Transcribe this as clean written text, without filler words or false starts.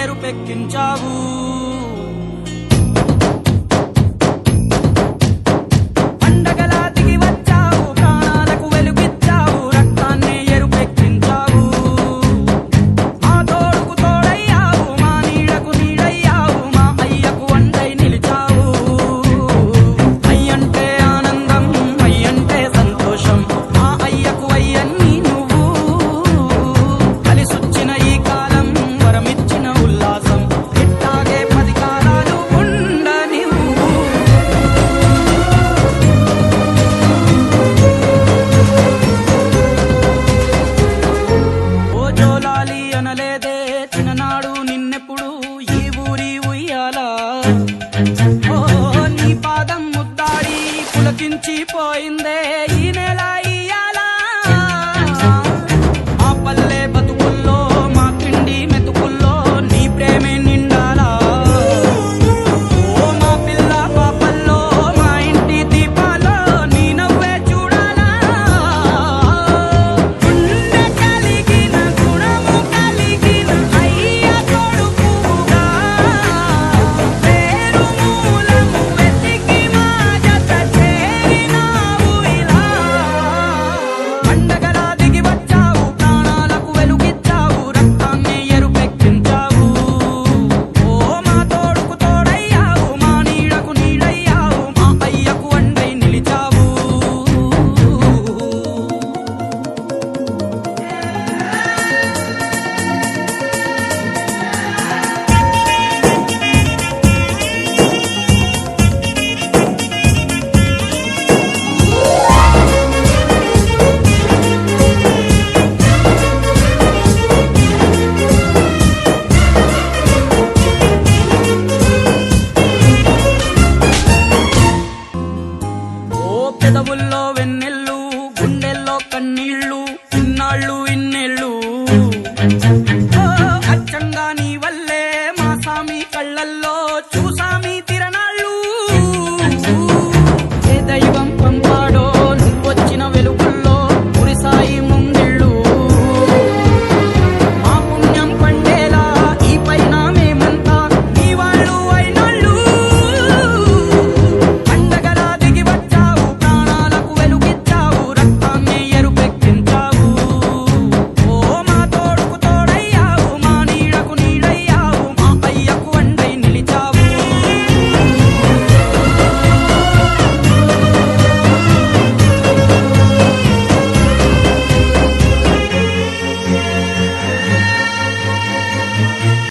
ఎరుపెక్కించావు. పండగలా దిగి వచ్చావు, ప్రాణాలకు వెలుగిచ్చావు, రక్తాన్ని ఎరుపెక్కించావు. మా తోడుకు తోడయ్యావు, మా నీడకు నీడయ్యావు, మా అయ్యకు వండై నిలిచావు. అయ్యంటే ఆనందం, అయ్యంటే సంతోషం, మా అయ్యకు అయ్యన్ని నువ్వు. కలిసొచ్చిన ఈ కాలం వరమిచ్చిన ఉల్లాసం, ఇట్టాగే 10 కాలాలు ఉండనివ్వు. ఓ జోలాలి అనలేదే చిన్ననాడు నిన్నెప్పుడు ఈ ఊరి ఉయ్యాలా. ఓ నీ పాదం ముద్దాడి పులకించిపోయిందే